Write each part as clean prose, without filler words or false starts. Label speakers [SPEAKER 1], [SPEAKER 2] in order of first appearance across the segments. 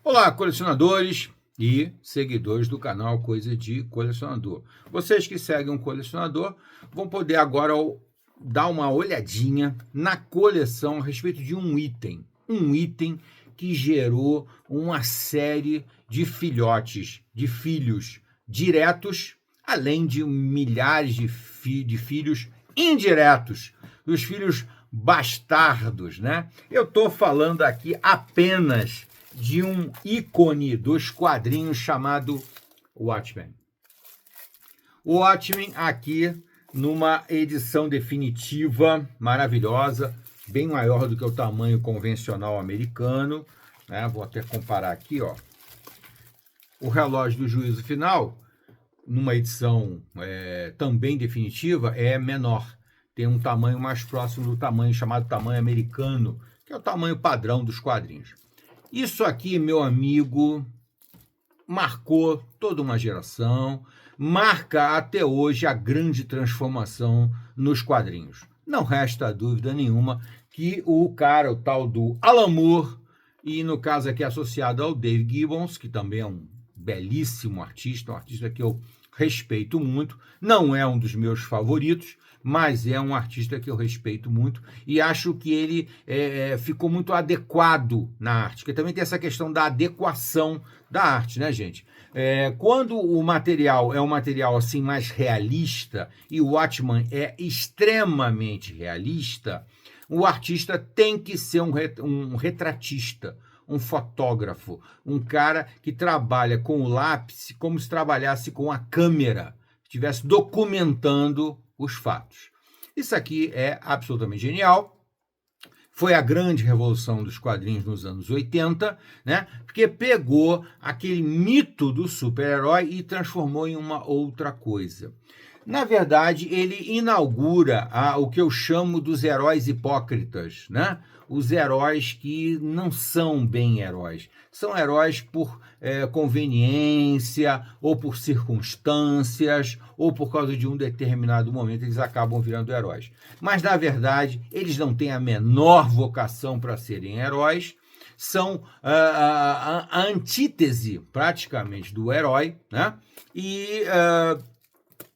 [SPEAKER 1] Olá, colecionadores e seguidores do canal Coisa de Colecionador. Vocês que seguem um colecionador vão poder agora dar uma olhadinha na coleção a respeito de um item que gerou uma série de filhotes, de filhos diretos, além de milhares de filhos indiretos, dos filhos bastardos, né? Eu estou falando aqui apenas de um ícone dos quadrinhos chamado Watchmen. O Watchmen aqui numa edição definitiva maravilhosa, bem maior do que o tamanho convencional americano, né? Vou até comparar aqui, ó. O relógio do juízo final, numa edição também definitiva, é menor. Tem um tamanho mais próximo do tamanho chamado tamanho americano, que é o tamanho padrão dos quadrinhos. Isso aqui, meu amigo, marcou toda uma geração, marca até hoje a grande transformação nos quadrinhos. Não resta dúvida nenhuma que o tal do Alan Moore, e no caso aqui associado ao Dave Gibbons, que também é um belíssimo artista, um artista que eu respeito muito, não é um dos meus favoritos, mas é um artista que eu respeito muito e acho que ele ficou muito adequado na arte, porque também tem essa questão da adequação da arte, né, gente? Quando o material é um material assim mais realista e o Watchmen é extremamente realista, o artista tem que ser um retratista, um fotógrafo, um cara que trabalha com o lápis como se trabalhasse com a câmera, estivesse documentando os fatos. Isso aqui é absolutamente genial. Foi a grande revolução dos quadrinhos nos anos 80, né? Porque pegou aquele mito do super-herói e transformou em uma outra coisa. Na verdade, ele inaugura o que eu chamo dos heróis hipócritas, né? Os heróis que não são bem heróis. São heróis por conveniência, ou por circunstâncias, ou por causa de um determinado momento, eles acabam virando heróis. Mas, na verdade, eles não têm a menor vocação para serem heróis, são a antítese, praticamente, do herói, né? E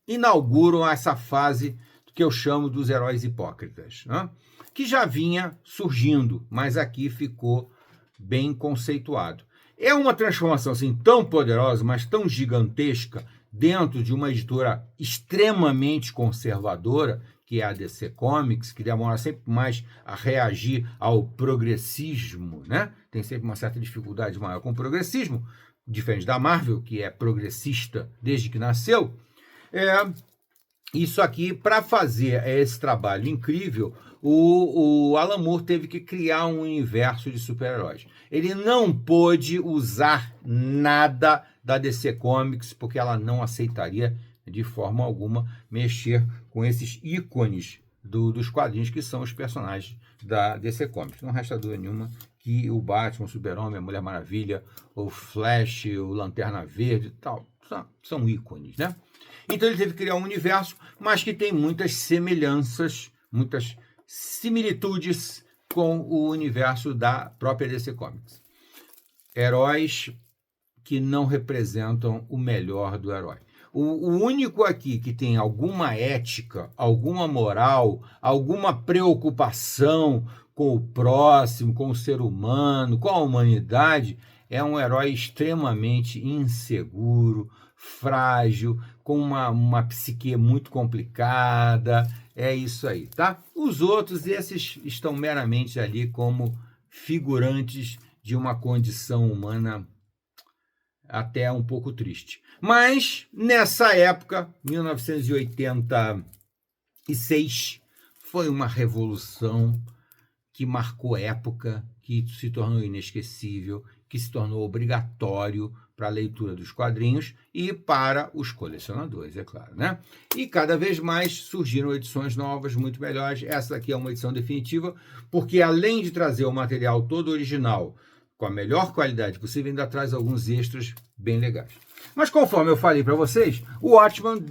[SPEAKER 1] inauguram essa fase que eu chamo dos heróis hipócritas, né? Que já vinha surgindo, mas aqui ficou bem conceituado. É uma transformação assim tão poderosa, mas tão gigantesca, dentro de uma editora extremamente conservadora, que é a DC Comics, que demora sempre mais a reagir ao progressismo, né? Tem sempre uma certa dificuldade maior com o progressismo, diferente da Marvel, que é progressista desde que nasceu. Isso aqui, para fazer esse trabalho incrível, o Alan Moore teve que criar um universo de super-heróis. Ele não pôde usar nada da DC Comics, porque ela não aceitaria de forma alguma mexer com esses ícones dos quadrinhos, que são os personagens da DC Comics. Não resta dúvida nenhuma que o Batman, o Super-Homem, a Mulher Maravilha, o Flash, o Lanterna Verde, tal, são ícones, né? Então ele teve que criar um universo, mas que tem muitas semelhanças, muitas similitudes com o universo da própria DC Comics. Heróis que não representam o melhor do herói. O único aqui que tem alguma ética, alguma moral, alguma preocupação com o próximo, com o ser humano, com a humanidade, é um herói extremamente inseguro, frágil, com uma psique muito complicada. É isso aí, tá? Os outros, esses estão meramente ali como figurantes de uma condição humana até um pouco triste. Mas, nessa época, 1986, foi uma revolução que marcou época, que se tornou inesquecível, que se tornou obrigatório para a leitura dos quadrinhos e para os colecionadores, é claro, né? E cada vez mais surgiram edições novas, muito melhores. Essa aqui é uma edição definitiva, porque além de trazer o material todo original, com a melhor qualidade possível, ainda traz alguns extras bem legais. Mas conforme eu falei para vocês, o Watchmen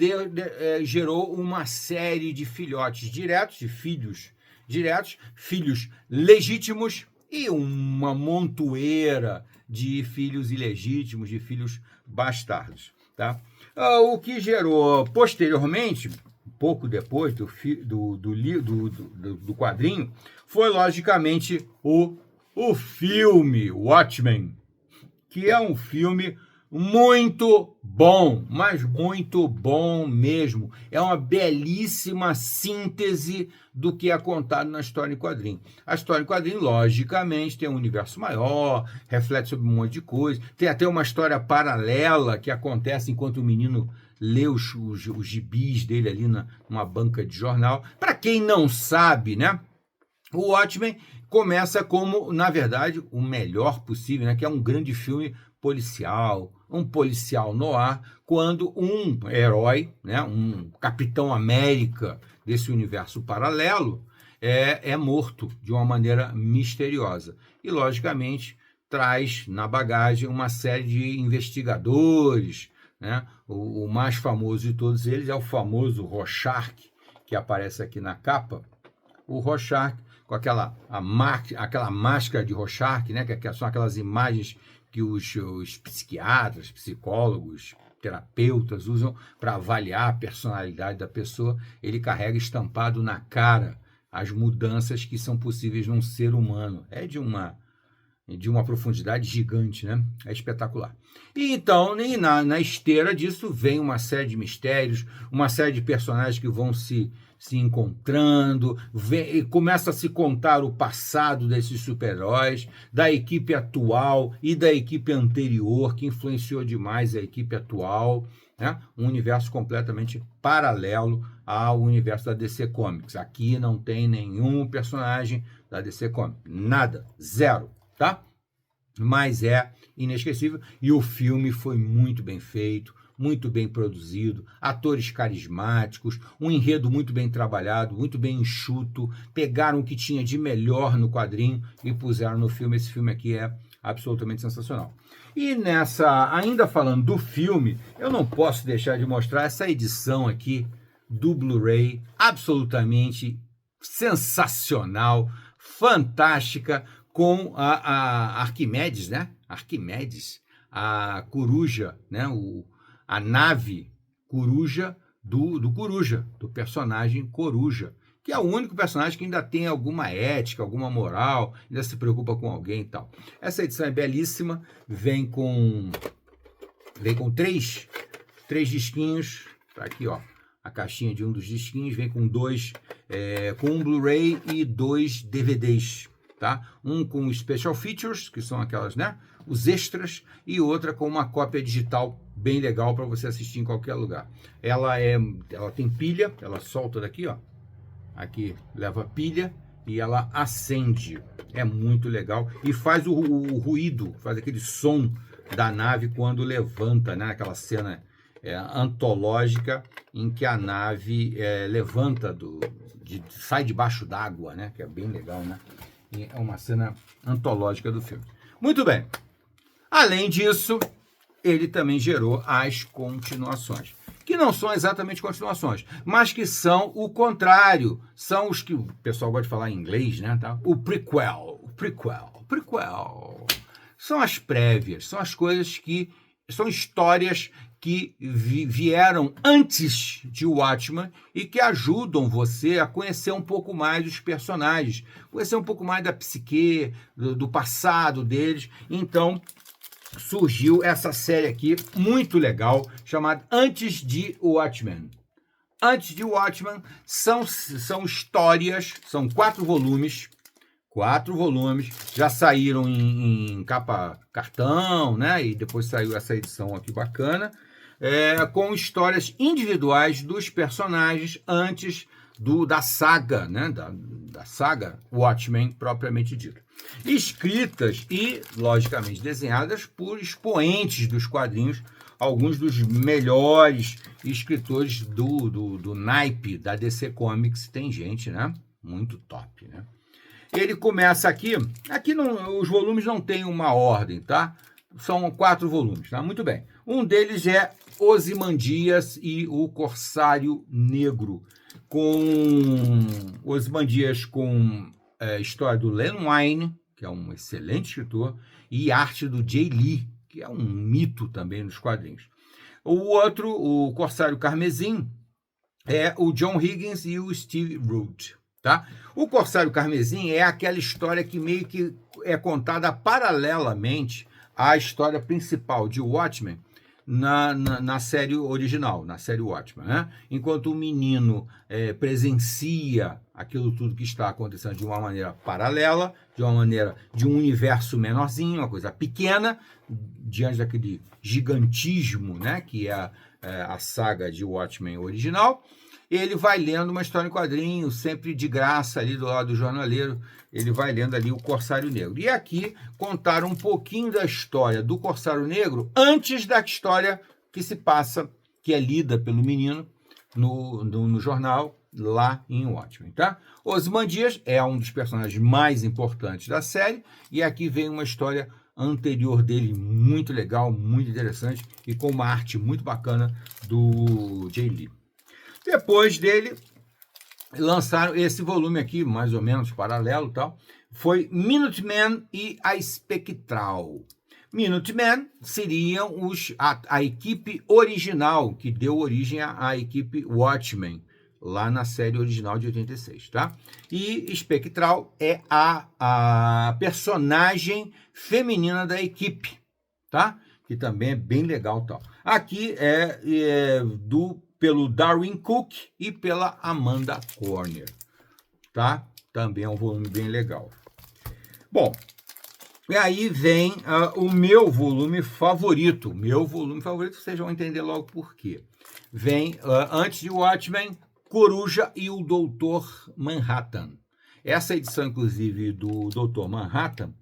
[SPEAKER 1] gerou uma série de filhotes diretos, de filhos diretos, filhos legítimos e uma montoeira de filhos ilegítimos, de filhos bastardos, tá? O que gerou posteriormente, pouco depois do quadrinho, foi logicamente o filme Watchmen, que é um filme muito bom, mas muito bom mesmo. É uma belíssima síntese do que é contado na história em quadrinho. A história em quadrinho, logicamente, tem um universo maior, reflete sobre um monte de coisa. Tem até uma história paralela que acontece enquanto o menino lê os gibis dele ali numa banca de jornal. Para quem não sabe, né? O Watchmen começa como, na verdade, o melhor possível, né? Que é um grande filme policial, um policial noir, quando um herói, né? Um Capitão América desse universo paralelo é morto de uma maneira misteriosa. E, logicamente, traz na bagagem uma série de investigadores, né? O mais famoso de todos eles é o famoso Rorschach, que aparece aqui na capa. O Rorschach, com aquela máscara de Rorschach, né, que são aquelas imagens que os psiquiatras, psicólogos, terapeutas usam para avaliar a personalidade da pessoa. Ele carrega estampado na cara as mudanças que são possíveis num ser humano. É de uma profundidade gigante, né? É espetacular. E então, na esteira disso, vem uma série de mistérios, uma série de personagens que vão se encontrando, começa a se contar o passado desses super-heróis, da equipe atual e da equipe anterior, que influenciou demais a equipe atual, né? Um universo completamente paralelo ao universo da DC Comics. Aqui não tem nenhum personagem da DC Comics, nada, zero. Tá? Mas é inesquecível e o filme foi muito bem feito, muito bem produzido, atores carismáticos, um enredo muito bem trabalhado, muito bem enxuto, pegaram o que tinha de melhor no quadrinho e puseram no filme. Esse filme aqui é absolutamente sensacional. E ainda falando do filme, eu não posso deixar de mostrar essa edição aqui do Blu-ray, absolutamente sensacional, fantástica, com a Arquimedes, né? Arquimedes, a coruja, né? A nave coruja do Coruja, do personagem Coruja, que é o único personagem que ainda tem alguma ética, alguma moral, ainda se preocupa com alguém e tal. Essa edição é belíssima, vem com três disquinhos, tá aqui, ó. A caixinha de um dos disquinhos vem com com um Blu-ray e 2 DVDs. Tá? Um com special features, que são aquelas, né? Os extras, e outra com uma cópia digital bem legal para você assistir em qualquer lugar. Ela tem pilha, ela solta daqui, ó. Aqui leva pilha e ela acende. É muito legal e faz o ruído, faz aquele som da nave quando levanta, né? Aquela cena antológica em que a nave levanta sai debaixo d'água, né? Que é bem legal, né? É uma cena antológica do filme. Muito bem. Além disso, ele também gerou as continuações, que não são exatamente continuações, mas que são o contrário. São os que o pessoal gosta de falar em inglês, né? Tá? O prequel. São as prévias, são as coisas que são histórias que vieram antes de Watchmen e que ajudam você a conhecer um pouco mais os personagens, conhecer um pouco mais da psique, do passado deles. Então, surgiu essa série aqui, muito legal, chamada Antes de Watchmen. Antes de Watchmen são histórias, são 4 volumes, já saíram em capa cartão, né? E depois saiu essa edição aqui bacana, com histórias individuais dos personagens antes da saga, né? Da saga Watchmen propriamente dita. Escritas e, logicamente, desenhadas por expoentes dos quadrinhos, alguns dos melhores escritores do naipe da DC Comics. Tem gente, né? Muito top, né? Ele começa aqui não, os volumes não têm uma ordem, tá? São 4 volumes, tá? Muito bem. Um deles é Ozymandias e o Corsário Negro, com Ozymandias com história do Len Wein, que é um excelente escritor, e arte do Jay Lee, que é um mito também nos quadrinhos. O outro, o Corsário Carmesim, é o John Higgins e o Steve Root. Tá? O Corsário Carmesim é aquela história que meio que é contada paralelamente à história principal de Watchmen na série original, na série Watchmen. Né? Enquanto o menino presencia aquilo tudo que está acontecendo de uma maneira paralela, de uma maneira de um universo menorzinho, uma coisa pequena, diante daquele gigantismo, né, que é a saga de Watchmen original. Ele vai lendo uma história em quadrinho, sempre de graça, ali do lado do jornaleiro, ele vai lendo ali o Corsário Negro. E aqui contaram um pouquinho da história do Corsário Negro antes da história que se passa, que é lida pelo menino no jornal, lá em Watchmen, tá? Ozymandias é um dos personagens mais importantes da série, e aqui vem uma história anterior dele muito legal, muito interessante, e com uma arte muito bacana do Jay Lee. Depois dele, lançaram esse volume aqui, mais ou menos paralelo e tal, foi Minutemen e a Espectral. Minutemen seriam a equipe original, que deu origem à equipe Watchmen, lá na série original de 86, tá? E Espectral é a personagem feminina da equipe, tá? Que também é bem legal, tal. Aqui pelo Darwin Cook e pela Amanda Corner, tá? Também é um volume bem legal. Bom, e aí vem o meu volume favorito. Vocês vão entender logo por quê. Vem, antes de Watchmen, Coruja e o Doutor Manhattan. Essa edição, inclusive, do Doutor Manhattan,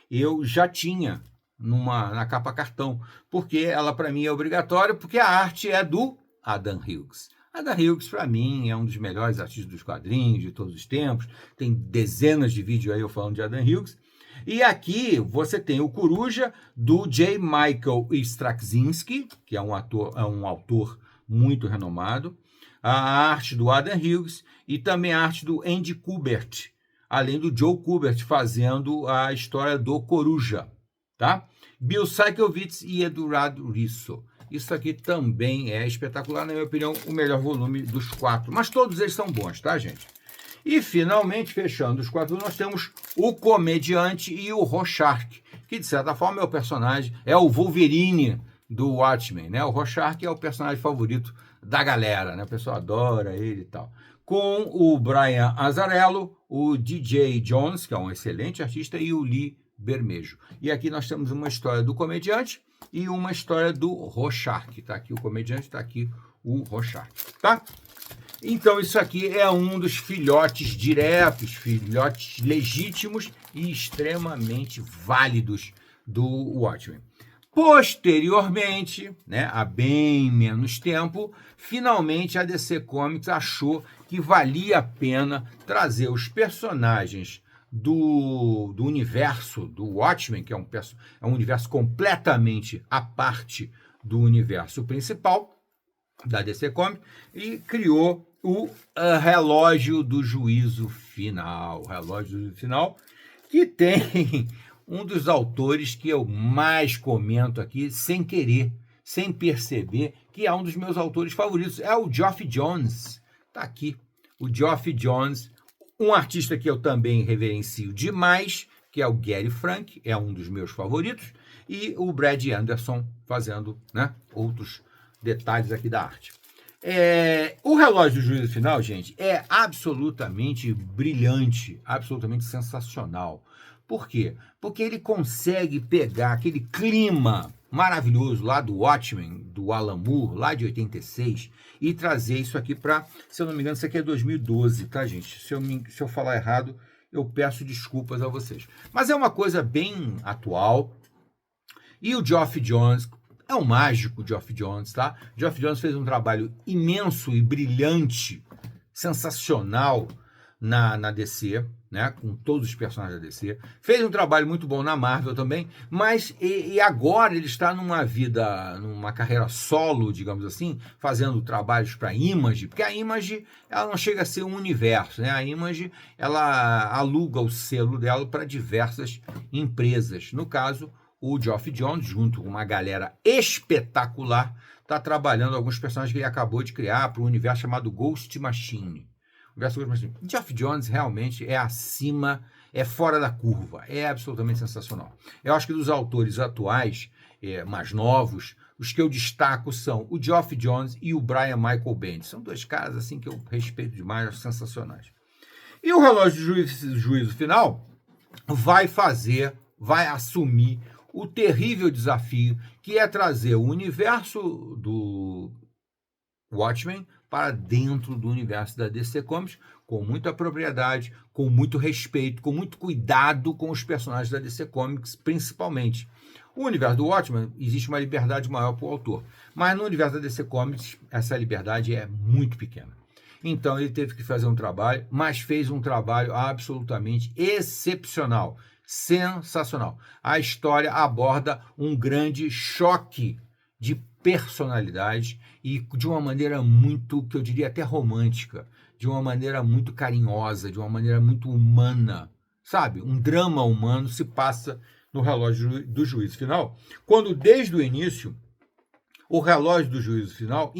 [SPEAKER 1] eu já tinha na capa cartão, porque ela, para mim, é obrigatória, porque a arte é do Adam Hughes. Adam Hughes, para mim, é um dos melhores artistas dos quadrinhos de todos os tempos. Tem dezenas de vídeos aí eu falando de Adam Hughes. E aqui você tem o Coruja do J. Michael Straczynski, que é um autor muito renomado, a arte do Adam Hughes e também a arte do Andy Kubert, além do Joe Kubert fazendo a história do Coruja, tá? Bill Sienkiewicz e Eduardo Risso. Isso aqui também é espetacular, na minha opinião, o melhor volume dos 4. Mas todos eles são bons, tá, gente? E, finalmente, fechando os 4, nós temos o Comediante e o Rorschach, que, de certa forma, é o personagem, é o Wolverine do Watchmen, né? O Rorschach é o personagem favorito da galera, né? O pessoal adora ele e tal. Com o Brian Azzarello, o DJ Jones, que é um excelente artista, e o Lee Bermejo. E aqui nós temos uma história do Comediante e uma história do Rorschach. Tá aqui o Comediante, tá aqui o Rorschach, tá? Então isso aqui é um dos filhotes diretos, filhotes legítimos e extremamente válidos do Watchmen. Posteriormente, né, há bem menos tempo, finalmente a DC Comics achou que valia a pena trazer os personagens do universo do Watchmen, que é um universo completamente à parte do universo principal da DC Comics, e criou o Relógio do Juízo Final. Relógio do Juízo Final, que tem um dos autores que eu mais comento aqui, sem querer, sem perceber, que é um dos meus autores favoritos, é o Geoff Johns. Tá aqui, o Geoff Johns, um artista que eu também reverencio demais, que é o Gary Frank, é um dos meus favoritos, e o Brad Anderson fazendo, né, outros detalhes aqui da arte. O Relógio do Juízo Final, gente, é absolutamente brilhante, absolutamente sensacional. Por quê? Porque ele consegue pegar aquele clima maravilhoso lá do Watchmen, do Alan Moore, lá de 86, e trazer isso aqui para, se eu não me engano, isso aqui é 2012, tá, gente? Se eu falar errado, eu peço desculpas a vocês. Mas é uma coisa bem atual. E o Geoff Johns é um mágico, Geoff Johns, tá? Geoff Johns fez um trabalho imenso e brilhante, sensacional na DC, né? Com todos os personagens da DC. Fez um trabalho muito bom na Marvel também, mas e agora ele está numa carreira solo, digamos assim, fazendo trabalhos para a Image, porque a Image ela não chega a ser um universo, né? A Image ela aluga o selo dela para diversas empresas. No caso, o Geoff Johns, junto com uma galera espetacular, está trabalhando alguns personagens que ele acabou de criar para um universo chamado Ghost Machine. O universo Ghost Machine. Geoff Johns realmente é acima, é fora da curva, é absolutamente sensacional. Eu acho que dos autores atuais, mais novos, os que eu destaco são o Geoff Johns e o Brian Michael Bendis. São dois caras assim que eu respeito demais, acho sensacionais. E o Relógio do Juízo Final vai assumir o terrível desafio que é trazer o universo do Watchmen para dentro do universo da DC Comics, com muita propriedade, com muito respeito, com muito cuidado com os personagens da DC Comics, principalmente. O universo do Watchmen existe uma liberdade maior para o autor, mas no universo da DC Comics essa liberdade é muito pequena. Então ele teve que fazer um trabalho, mas fez um trabalho absolutamente excepcional, sensacional. A história aborda um grande choque de personalidade e de uma maneira muito, que eu diria até romântica, de uma maneira muito carinhosa, de uma maneira muito humana, sabe? Um drama humano se passa no Relógio do Juízo Final, quando desde o início o Relógio do Juízo Final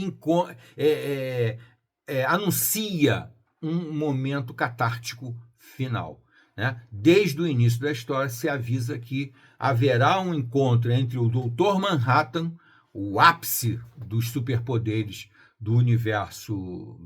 [SPEAKER 1] anuncia um momento catártico final. Né? Desde o início da história se avisa que haverá um encontro entre o Dr. Manhattan, o ápice dos superpoderes do universo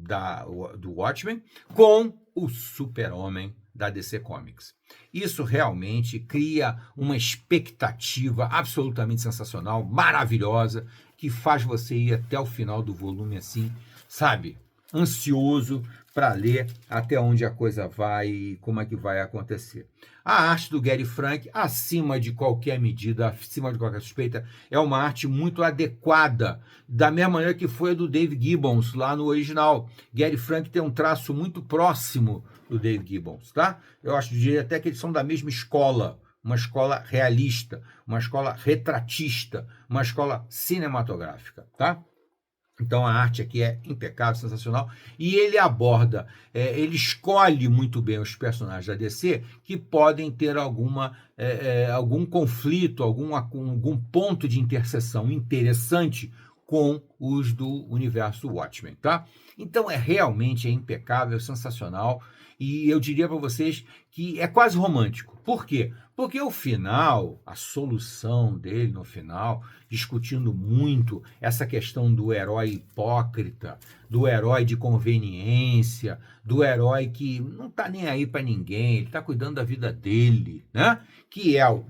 [SPEAKER 1] do Watchmen, com o Super-Homem da DC Comics. Isso realmente cria uma expectativa absolutamente sensacional, maravilhosa, que faz você ir até o final do volume assim, sabe, ansioso para ler até onde a coisa vai e como é que vai acontecer. A arte do Gary Frank, acima de qualquer medida, acima de qualquer suspeita, é uma arte muito adequada, da mesma maneira que foi a do Dave Gibbons lá no original. Gary Frank tem um traço muito próximo do Dave Gibbons, tá? Eu diria até que eles são da mesma escola, uma escola realista, uma escola retratista, uma escola cinematográfica, tá? Então a arte aqui é impecável, sensacional, e ele aborda, ele escolhe muito bem os personagens da DC que podem ter algum conflito, algum ponto de interseção interessante com os do universo Watchmen, tá? Então realmente impecável, sensacional, e eu diria para vocês que é quase romântico. Por quê? Porque o final, a solução dele no final, discutindo muito essa questão do herói hipócrita, do herói de conveniência, do herói que não está nem aí para ninguém, ele está cuidando da vida dele, né? Que é o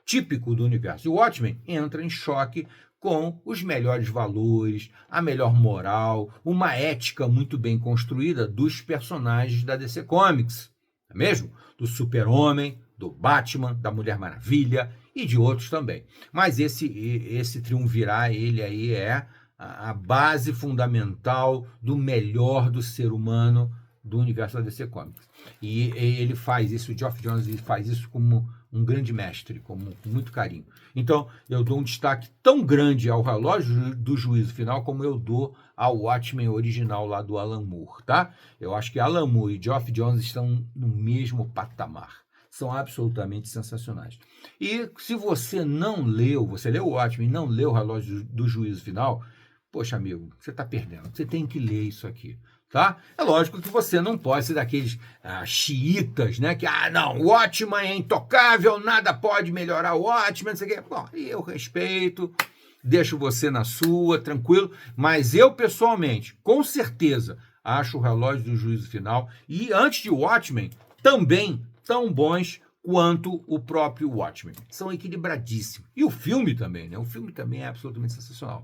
[SPEAKER 1] típico do universo. E o Watchmen entra em choque com os melhores valores, a melhor moral, uma ética muito bem construída dos personagens da DC Comics, não é mesmo? Do Super-Homem, do Batman, da Mulher Maravilha e de outros também. Mas esse triunvirar, ele aí é a base fundamental do melhor do ser humano do universo da DC Comics. E ele faz isso, o Geoff Johns faz isso como um grande mestre, com muito carinho. Então, eu dou um destaque tão grande ao Relógio do Juízo Final como eu dou ao Watchmen original lá do Alan Moore, tá? Eu acho que Alan Moore e Geoff Johns estão no mesmo patamar. São absolutamente sensacionais. E se você não leu, você leu o Watchmen e não leu o Relógio do Juízo Final, poxa, amigo, você está perdendo. Você tem que ler isso aqui. Tá? É lógico que você não pode ser daqueles xiitas, né? Que, não, o Watchmen é intocável, nada pode melhorar o Watchmen, não sei o quê. Bom, eu respeito, deixo você na sua, tranquilo, mas eu, pessoalmente, com certeza, acho o Relógio do Juízo Final e, antes de Watchmen, também tão bons quanto o próprio Watchmen. São equilibradíssimos. E o filme também, né? O filme também é absolutamente sensacional.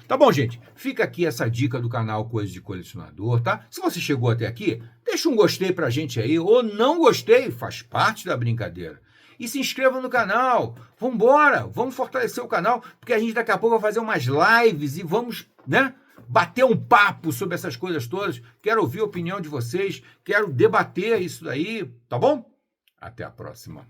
[SPEAKER 1] Tá bom, gente? Fica aqui essa dica do canal Coisa de Colecionador, tá? Se você chegou até aqui, deixa um gostei pra gente aí, ou não gostei, faz parte da brincadeira. E se inscreva no canal. Vambora, vamos fortalecer o canal, porque a gente daqui a pouco vai fazer umas lives e vamos, né? Bater um papo sobre essas coisas todas. Quero ouvir a opinião de vocês, quero debater isso daí, tá bom? Até a próxima.